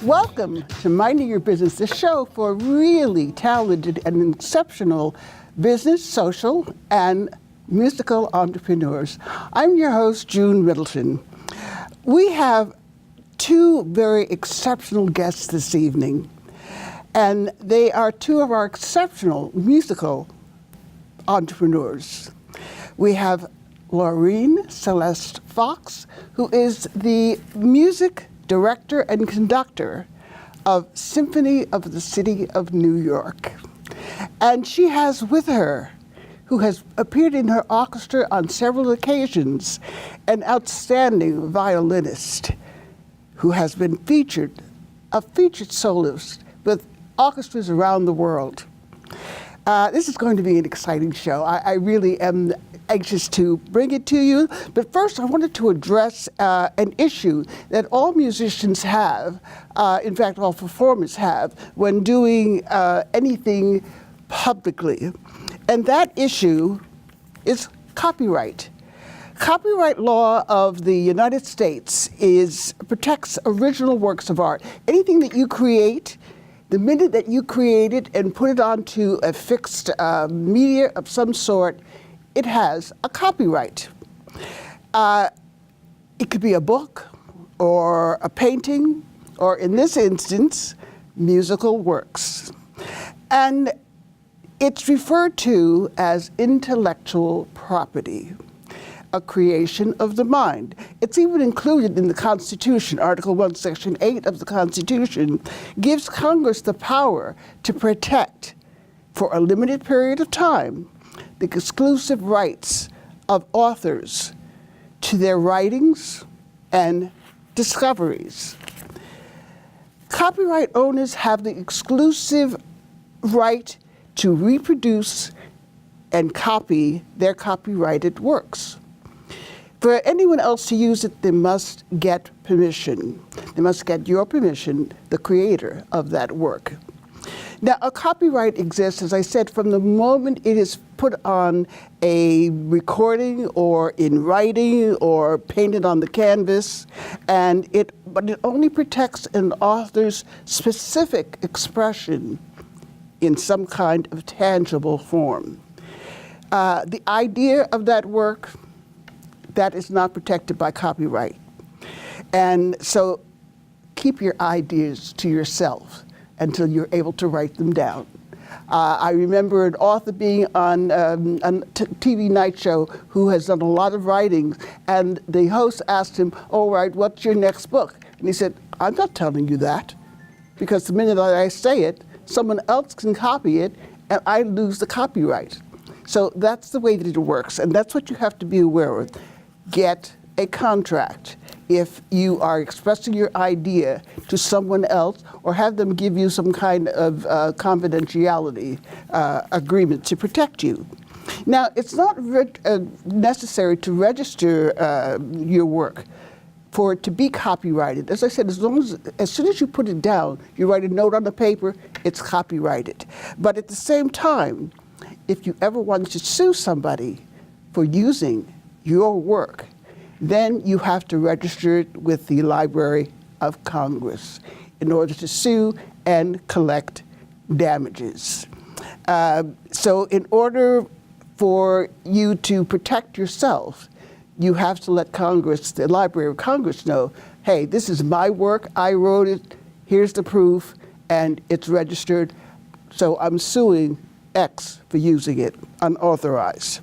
Welcome to Minding Your Business, the show for really talented and exceptional business, social, and musical entrepreneurs. I'm your host, June Middleton. We have two very exceptional guests this evening, and they are two of our exceptional musical entrepreneurs. We have Laurine Celeste Fox, who is the music director and conductor of Symphony of the City of New York. And she has with her, who has appeared in her orchestra on several occasions, an outstanding violinist who has been a featured soloist with orchestras around the world. This is going to be an exciting show. I really am anxious to bring it to you. But first, I wanted to address an issue that all musicians have, in fact, all performers have, when doing anything publicly. And that issue is copyright. Copyright law of the United States protects original works of art. Anything that you create, the minute that you create it and put it onto a fixed media of some sort, it has a copyright. It could be a book or a painting, or in this instance, musical works. And it's referred to as intellectual property, a creation of the mind. It's even included in the Constitution. Article 1, Section 8 of the Constitution gives Congress the power to protect, for a limited period of time, the exclusive rights of authors to their writings and discoveries. Copyright owners have the exclusive right to reproduce and copy their copyrighted works. For anyone else to use it, they must get permission. They must get your permission, the creator of that work. Now, a copyright exists, as I said, from the moment it is put on a recording or in writing or painted on the canvas, but it only protects an author's specific expression in some kind of tangible form. The idea of that work, that is not protected by copyright. And so keep your ideas to yourself until you're able to write them down. I remember an author being on a TV night show who has done a lot of writings, and the host asked him, "All right, what's your next book?" And he said, "I'm not telling you that, because the minute I say it, someone else can copy it, and I lose the copyright." So that's the way that it works, and that's what you have to be aware of. Get a contract if you are expressing your idea to someone else, or have them give you some kind of confidentiality agreement to protect you. Now, it's not necessary to register your work for it to be copyrighted. As I said, as soon as you put it down, you write a note on the paper, it's copyrighted. But at the same time, if you ever wanted to sue somebody for using your work, then you have to register it with the Library of Congress in order to sue and collect damages. So in order for you to protect yourself, you have to let Congress, the Library of Congress, know, hey, this is my work, I wrote it, here's the proof, and it's registered, so I'm suing X for using it unauthorized.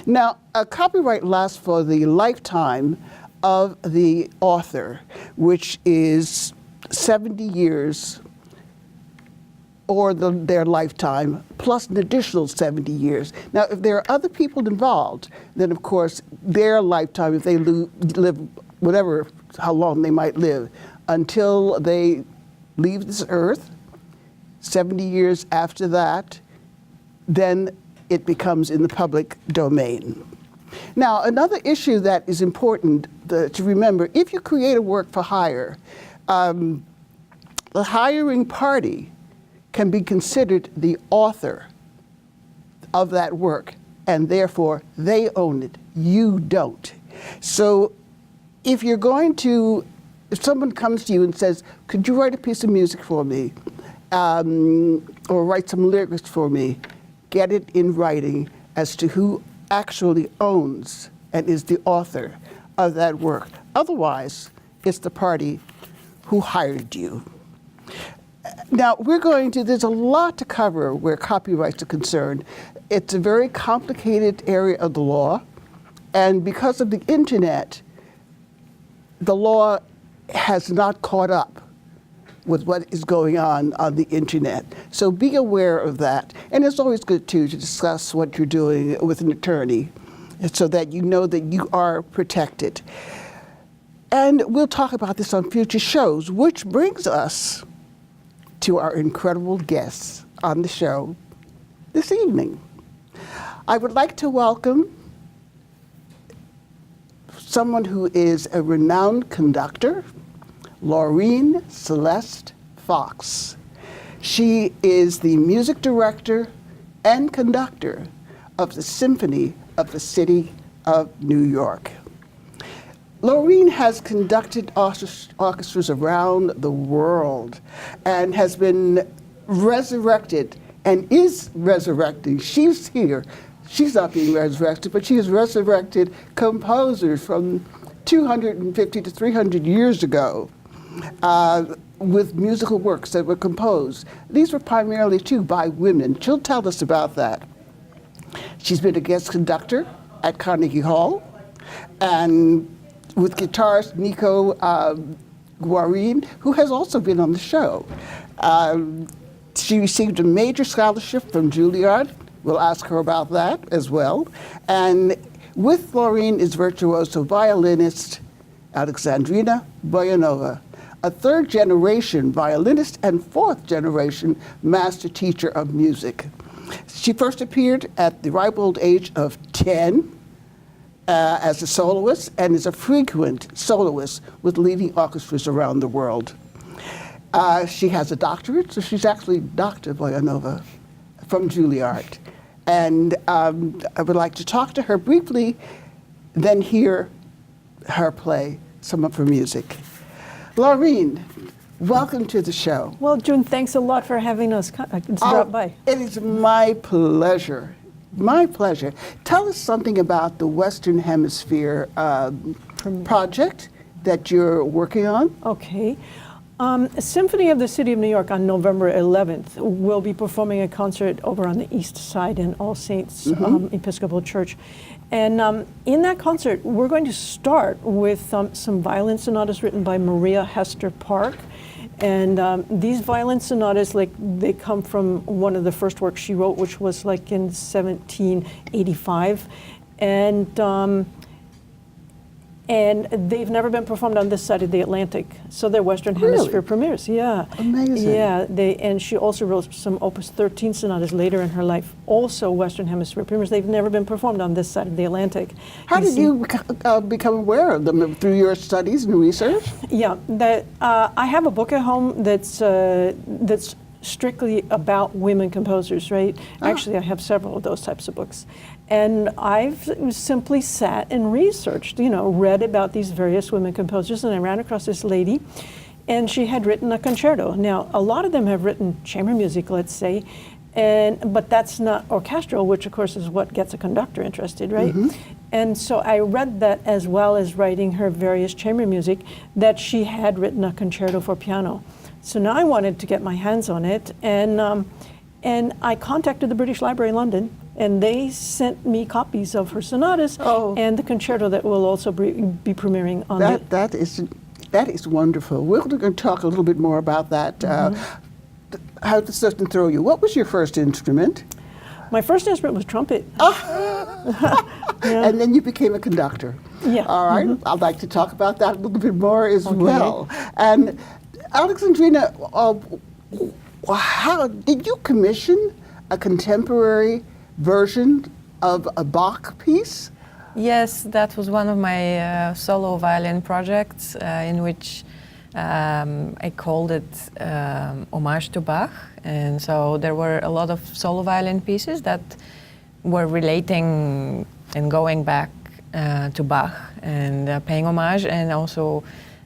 Now, a copyright lasts for the lifetime of the author, which is 70 years, or their lifetime, plus an additional 70 years. Now, if there are other people involved, then of course their lifetime, if they live whatever, how long they might live, until they leave this earth, 70 years after that, then it becomes in the public domain. Now, another issue that is important to remember, if you create a work for hire, the hiring party can be considered the author of that work, and therefore they own it, you don't. So if you're going to if someone comes to you and says, could you write a piece of music for me, or write some lyrics for me, get it in writing as to who actually owns and is the author of that work. Otherwise, it's the party who hired you. Now, there's a lot to cover where copyrights are concerned. It's a very complicated area of the law, and because of the internet, the law has not caught up with what is going on the internet. So be aware of that. And it's always good, too, to discuss what you're doing with an attorney so that you know that you are protected. And we'll talk about this on future shows, which brings us to our incredible guests on the show this evening. I would like to welcome someone who is a renowned conductor, Laurine Celeste Fox. She is the music director and conductor of the Symphony of the City of New York. Laurine has conducted orchestras around the world and has been resurrected and is resurrecting. She's here. She's not being resurrected, but she has resurrected composers from 250 to 300 years ago with musical works that were composed. These were primarily, too, by women. She'll tell us about that. She's been a guest conductor at Carnegie Hall, and with guitarist Nico Guarin, who has also been on the show. She received a major scholarship from Juilliard. We'll ask her about that as well. And with Laurine is virtuoso violinist Alexandrina Boyanova, a third-generation violinist and fourth-generation master teacher of music. She first appeared at the ripe old age of 10 as a soloist and is a frequent soloist with leading orchestras around the world. She has a doctorate, so she's actually Dr. Boyanova from Juilliard. And I would like to talk to her briefly, then hear her play some of her music. Laurine, welcome to the show. Well, June, thanks a lot for having us drop by. It is my pleasure. My pleasure. Tell us something about the Western Hemisphere project that you're working on. Okay. Symphony of the City of New York on November 11th will be performing a concert over on the East Side in All Saints Episcopal Church. And in that concert, we're going to start with some violin sonatas written by Maria Hester Park. And these violin sonatas, they come from one of the first works she wrote, which was like in 1785. And they've never been performed on this side of the Atlantic. So they're Western Hemisphere premieres. Yeah. Amazing. Yeah. And she also wrote some Opus 13 sonatas later in her life, also Western Hemisphere premieres. They've never been performed on this side of the Atlantic. How did you become aware of them? Through your studies and research? Yeah. I have a book at home that's strictly about women composers, right? Actually, I have several of those types of books. And I've simply sat and researched, read about these various women composers, and I ran across this lady, and she had written a concerto. Now, a lot of them have written chamber music, let's say, but that's not orchestral, which of course is what gets a conductor interested, right? And so I read that, as well as writing her various chamber music, that she had written a concerto for piano. So now I wanted to get my hands on it, and I contacted the British Library in London, and they sent me copies of her sonatas and the concerto that will also be premiering on that is wonderful. We're going to talk a little bit more about that. How does this throw you? What was your first instrument? My first instrument was trumpet. And then you became a conductor. Yeah. All right. I'd like to talk about that a little bit more as well. And Alexandrina, how did you commission a contemporary version of a Bach piece? Yes, that was one of my solo violin projects in which I called it Homage to Bach. And so there were a lot of solo violin pieces that were relating and going back to Bach and paying homage, and also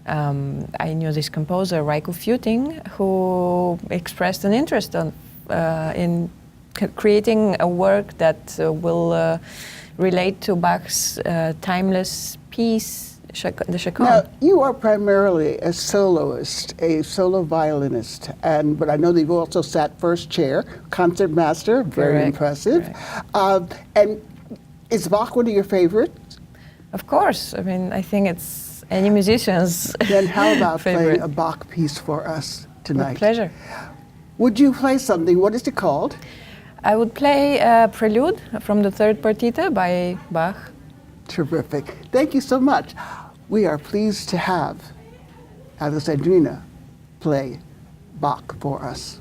I knew this composer, Raiku Futing, who expressed an interest in creating a work that will relate to Bach's timeless piece, the Chaconne. Now, you are primarily a soloist, a solo violinist, but I know that you've also sat first chair, concert master, very Correct, impressive. correct. And is Bach one of your favorites? Of course. I mean, I think it's any musician's Then how about favorite. playing a Bach piece for us tonight? With pleasure. Would you play something? What is it called? I would play a prelude from the third partita by Bach. Terrific. Thank you so much. We are pleased to have Alexandrina play Bach for us.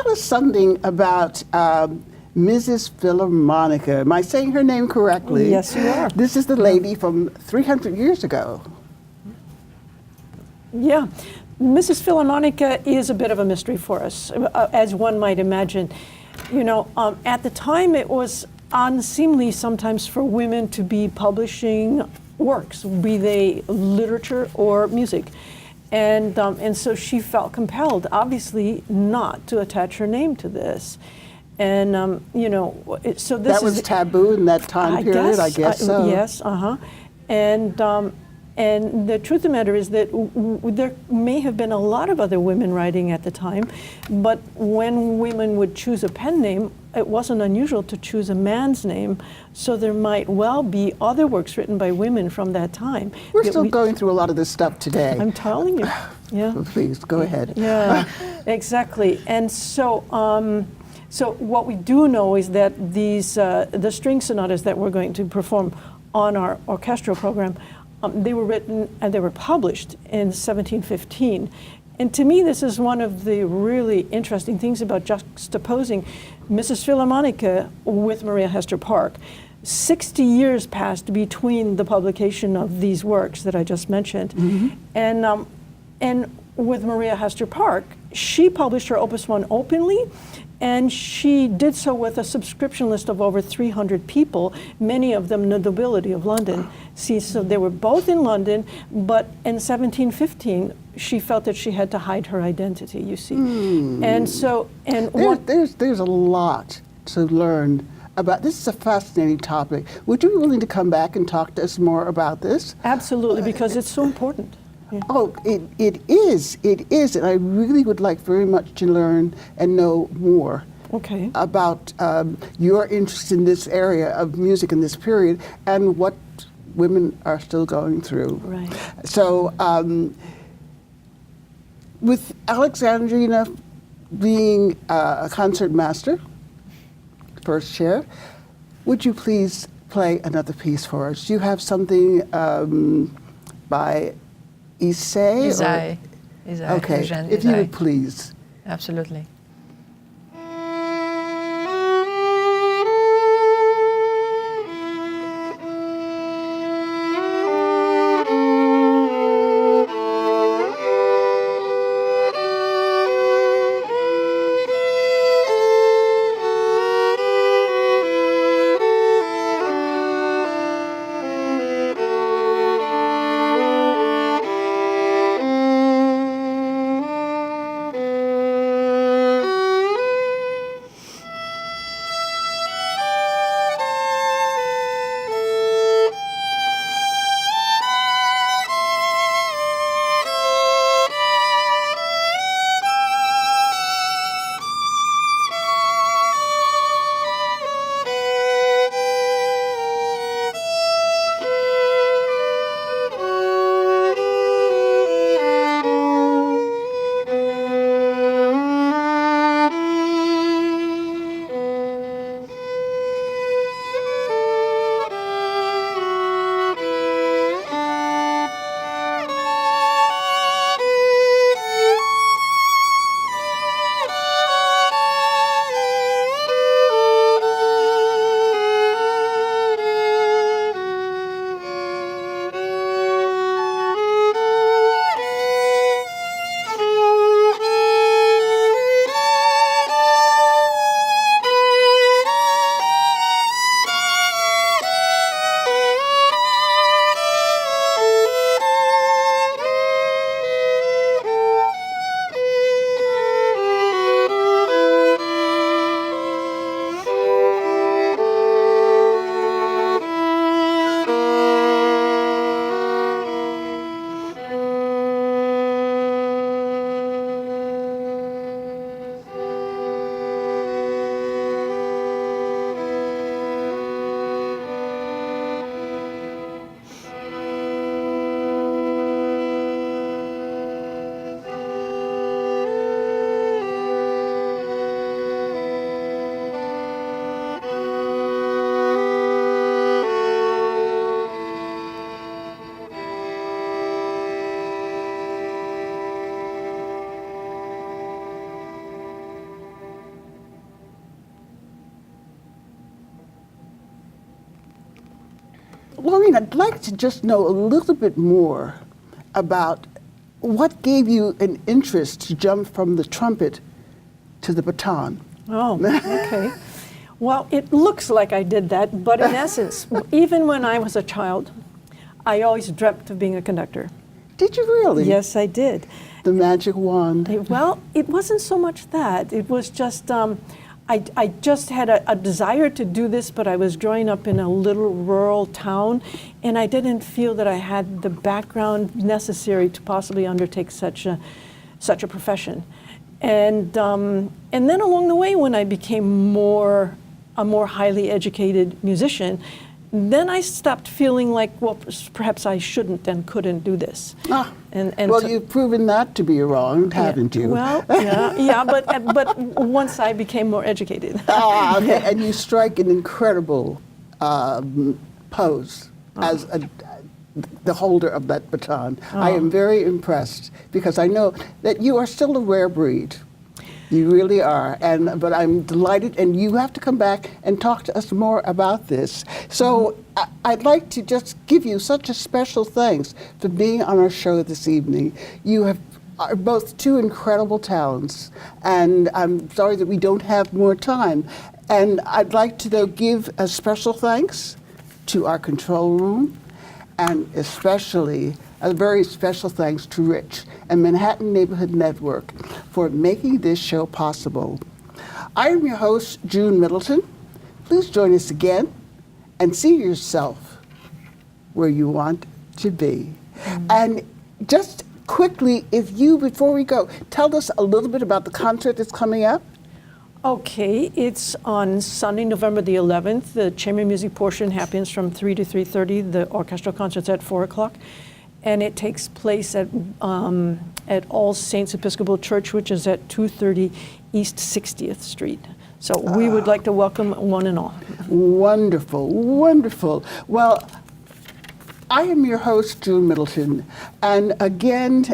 tell us something about Mrs. Philharmonica. Am I saying her name correctly? Yes, you are. This is the lady from 300 years ago. Yeah. Mrs. Philharmonica is a bit of a mystery for us, as one might imagine. You know, at the time it was unseemly sometimes for women to be publishing works, be they literature or music. And so she felt compelled, obviously, not to attach her name to this. And, you know, so this That was taboo in that time period, I guess so. Yes, and the truth of the matter is that there may have been a lot of other women writing at the time, but when women would choose a pen name, it wasn't unusual to choose a man's name, so there might well be other works written by women from that time. We're still going through a lot of this stuff today. I'm telling you. Yeah. Please, go ahead. Yeah, exactly. And so, so what we do know is that these, the string sonatas that we're going to perform on our orchestral program, they were written and they were published in 1715. And to me, this is one of the really interesting things about juxtaposing Mrs. Philharmonica with Maria Hester Park. 60 years passed between the publication of these works that I just mentioned. Mm-hmm. And with Maria Hester Park, she published her Opus 1 openly, and she did so with a subscription list of over 300 people, many of them the nobility of London. See, so they were both in London, but in 1715, she felt that she had to hide her identity, you see. And so, there's a lot to learn about. This is a fascinating topic. Would you be willing to come back and talk to us more about this? Absolutely, because it's so important. Yeah. Oh, it is, and I really would like very much to learn and know more about your interest in this area of music in this period and what women are still going through. Right. So, with Alexandrina being a concert master, first chair, would you please play another piece for us? Do you have something by Isai? Okay, if you would please. Absolutely. Laurine, I'd like to just know a little bit more about what gave you an interest to jump from the trumpet to the baton. Oh, okay. Well, it looks like I did that, but in essence, even when I was a child, I always dreamt of being a conductor. Did you really? Yes, I did. The magic wand. Well, it wasn't so much that. It was just, I just had a desire to do this, but I was growing up in a little rural town, and I didn't feel that I had the background necessary to possibly undertake such a profession. And then along the way, when I became a more highly educated musician, then I stopped feeling like, well, perhaps I shouldn't and couldn't do this. Ah, and well, you've proven that to be wrong, haven't you? Well, yeah, but once I became more educated. Ah, okay. And you strike an incredible pose as the holder of that baton. I am very impressed because I know that you are still a rare breed. You really are, but I'm delighted, and you have to come back and talk to us more about this. So I'd like to just give you such a special thanks for being on our show this evening. You are both two incredible talents, and I'm sorry that we don't have more time. And I'd like to, though, give a special thanks to our control room, and especially a very special thanks to Rich and Manhattan Neighborhood Network for making this show possible. I am your host, June Middleton. Please join us again and see yourself where you want to be. And just quickly, before we go, tell us a little bit about the concert that's coming up. Okay, it's on Sunday, November the 11th. The chamber music portion happens from 3 to 3:30. The orchestral concert's at 4 o'clock. And it takes place at All Saints Episcopal Church, which is at 230 East 60th Street. So we would like to welcome one and all. Wonderful, wonderful. Well, I am your host, June Middleton. And again,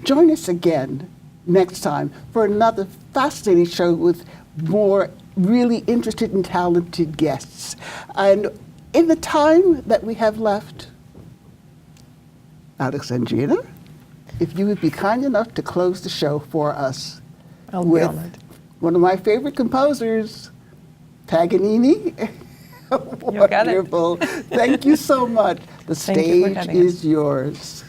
join us again next time for another fascinating show with more really interested and talented guests. And in the time that we have left, Alexandrina, if you would be kind enough to close the show for us with one of my favorite composers, Paganini. You got it. Wonderful. Thank you so much. The Thank you for stage having is yours.